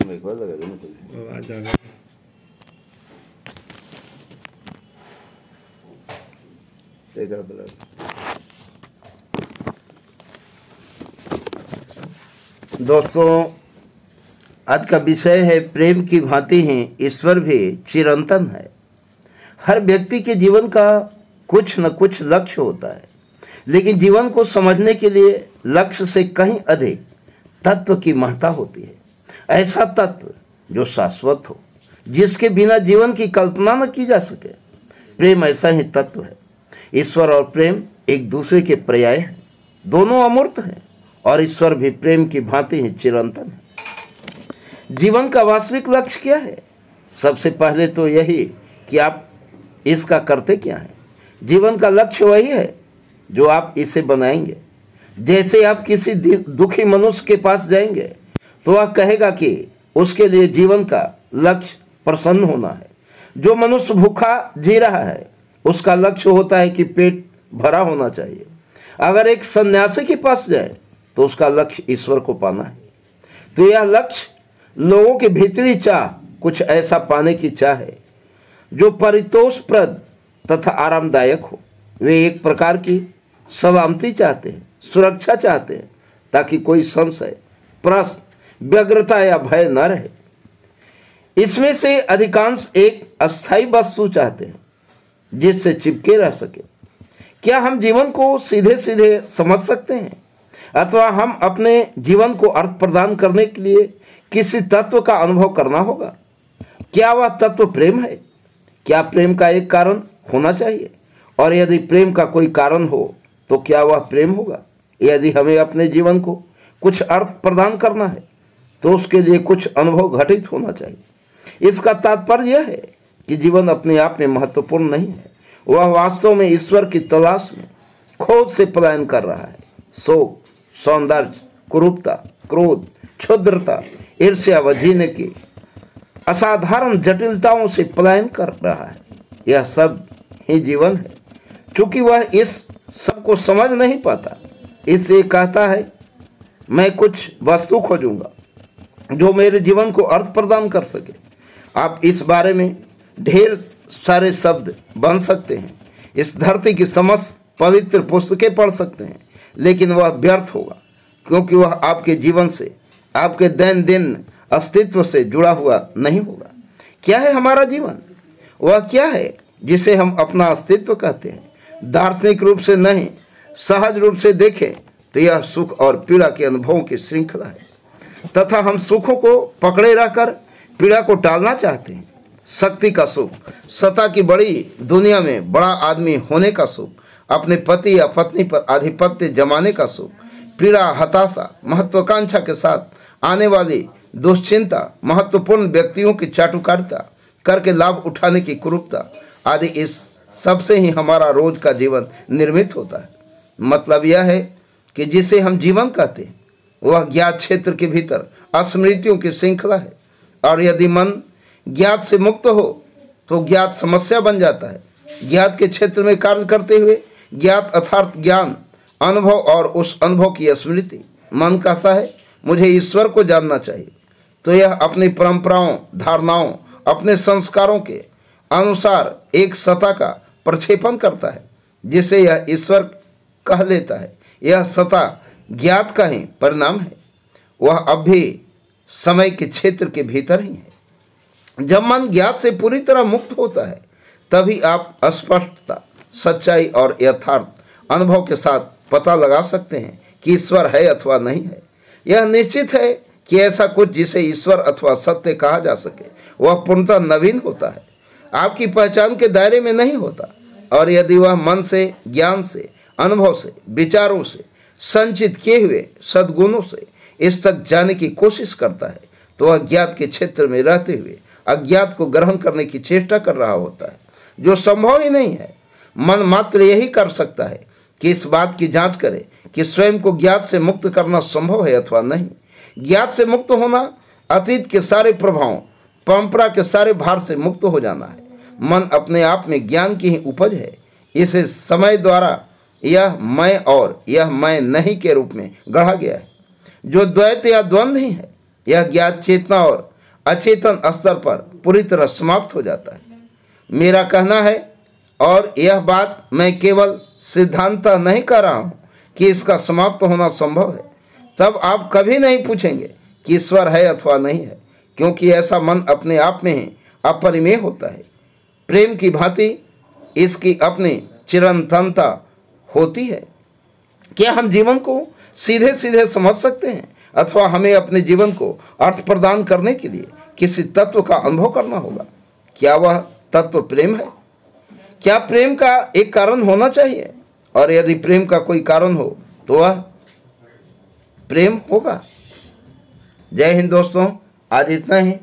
एक बार लगा देना तुझे आवाज आ गई। देखा बड़ा दोस्तों, आज का विषय है प्रेम की भांति ही ईश्वर भी चिरंतन है। हर व्यक्ति के जीवन का कुछ न कुछ लक्ष्य होता है, लेकिन जीवन को समझने के लिए लक्ष्य से कहीं अधिक तत्व की महत्ता होती है। ऐसा तत्व जो शाश्वत हो, जिसके बिना जीवन की कल्पना न की जा सके। प्रेम ऐसा ही तत्व है। ईश्वर और प्रेम एक दूसरे के पर्याय हैं, दोनों अमूर्त हैं और ईश्वर भी प्रेम की भांति ही चिरंतन है। जीवन का वास्तविक लक्ष्य क्या है? सबसे पहले तो यही कि आप इसका करते क्या हैं। जीवन का लक्ष्य वही है जो आप इसे बनाएंगे। जैसे आप किसी दुखी मनुष्य के पास जाएंगे तो वह कहेगा कि उसके लिए जीवन का लक्ष्य प्रसन्न होना है। जो मनुष्य भूखा जी रहा है उसका लक्ष्य होता है कि पेट भरा होना चाहिए। अगर एक सन्यासी के पास जाए तो उसका लक्ष्य ईश्वर को पाना है। तो यह लक्ष्य लोगों के भीतरी चाह कुछ ऐसा पाने की चाह है जो परितोषप्रद तथा आरामदायक हो। वे एक प्रकार की सलामती चाहते हैं, सुरक्षा चाहते हैं, ताकि कोई संशय, प्रश्न, व्यग्रता या भय न रहे। इसमें से अधिकांश एक अस्थायी वस्तु चाहते हैं जिससे चिपके रह सके। क्या हम जीवन को सीधे सीधे समझ सकते हैं, अथवा हम अपने जीवन को अर्थ प्रदान करने के लिए किसी तत्व का अनुभव करना होगा? क्या वह तत्व प्रेम है? क्या प्रेम का एक कारण होना चाहिए? और यदि प्रेम का कोई कारण हो तो क्या वह प्रेम होगा? यदि हमें अपने जीवन को कुछ अर्थ प्रदान करना है तो उसके लिए कुछ अनुभव घटित होना चाहिए। इसका तात्पर्य यह है कि जीवन अपने आप में महत्वपूर्ण नहीं है, वह वास्तव में ईश्वर की तलाश में खोज से पलायन कर रहा है। शोक, सौंदर्य, कुरूपता, क्रोध, क्षुद्रता, ईर्ष्या व जीने की असाधारण जटिलताओं से पलायन कर रहा है। यह सब ही जीवन है। चूंकि वह इस सब को समझ नहीं पाता, इसलिए कहता है मैं कुछ वस्तु खोजूंगा जो मेरे जीवन को अर्थ प्रदान कर सके। आप इस बारे में ढेर सारे शब्द बन सकते हैं, इस धरती की समस्त पवित्र पुस्तकें पढ़ सकते हैं, लेकिन वह व्यर्थ होगा, क्योंकि वह आपके जीवन से, आपके दैनंदिन अस्तित्व से जुड़ा हुआ नहीं होगा। क्या है हमारा जीवन? वह क्या है जिसे हम अपना अस्तित्व कहते हैं? दार्शनिक रूप से नहीं, सहज रूप से देखें तो यह सुख और पीड़ा के अनुभवों की श्रृंखला है, तथा हम सुखों को पकड़े रहकर पीड़ा को टालना चाहते हैं। शक्ति का सुख, सत्ता की बड़ी दुनिया में बड़ा आदमी होने का सुख, अपने पति या पत्नी पर आधिपत्य जमाने का सुख, पीड़ा, हताशा, महत्वाकांक्षा के साथ आने वाली दुश्चिंता, महत्वपूर्ण व्यक्तियों की चाटुकारिता करके लाभ उठाने की कुरूपता आदि, इस सबसे ही हमारा रोज का जीवन निर्मित होता है। मतलब यह है कि जिसे हम जीवन कहते हैं वह ज्ञात क्षेत्र के भीतर स्मृतियों की श्रृंखला है, और यदि मन ज्ञात से मुक्त हो तो ज्ञात समस्या बन जाता है। ज्ञात के क्षेत्र में कार्य करते हुए ज्ञात अर्थात ज्ञान, अनुभव और उस अनुभव की स्मृति। मन कहता है मुझे ईश्वर को जानना चाहिए, तो यह अपनी परंपराओं, धारणाओं, अपने संस्कारों के अनुसार एक सत्ता का प्रक्षेपण करता है जिसे यह ईश्वर कह लेता है। यह सत्ता ज्ञात का ही परिणाम है, वह अब भी समय के क्षेत्र के भीतर ही है। जब मन ज्ञात से पूरी तरह मुक्त होता है तभी आप स्पष्टता, सच्चाई और यथार्थ अनुभव के साथ पता लगा सकते हैं कि ईश्वर है अथवा नहीं है। यह निश्चित है कि ऐसा कुछ जिसे ईश्वर अथवा सत्य कहा जा सके वह पूर्णतः नवीन होता है, आपकी पहचान के दायरे में नहीं होता। और यदि वह मन से, ज्ञान से, अनुभव से, विचारों से, संचित किए हुए सद्गुणों से इस तक जाने की कोशिश करता है तो वह ज्ञात के क्षेत्र में रहते हुए अज्ञात को ग्रहण करने की चेष्टा कर रहा होता है, जो संभव ही नहीं है। मन मात्र यही कर सकता है कि इस बात की जांच करे कि स्वयं को ज्ञात से मुक्त करना संभव है अथवा नहीं। ज्ञात से मुक्त होना अतीत के सारे प्रभावों, परंपरा के सारे भार से मुक्त हो जाना है। मन अपने आप में ज्ञान की ही उपज है। इसे समय द्वारा यह मैं और यह मैं नहीं के रूप में गढ़ा गया है, जो द्वैत या द्वंद्व ही है। यह ज्ञात चेतना और अचेतन स्तर पर पूरी तरह समाप्त हो जाता है। मेरा कहना है, और यह बात मैं केवल सिद्धांत नहीं कर रहा हूँ, कि इसका समाप्त होना संभव है, तब आप कभी नहीं पूछेंगे कि ईश्वर है अथवा नहीं है, क्योंकि ऐसा मन अपने आप में ही अपरिमेय होता है। प्रेम की भांति इसकी अपनी चिरंतनता होती है। क्या हम जीवन को सीधे सीधे समझ सकते हैं, अथवा हमें अपने जीवन को अर्थ प्रदान करने के लिए किसी तत्व का अनुभव करना होगा? क्या वह तत्व प्रेम है? क्या प्रेम का एक कारण होना चाहिए? और यदि प्रेम का कोई कारण हो तो वह प्रेम होगा। जय हिंद दोस्तों, आज इतना ही।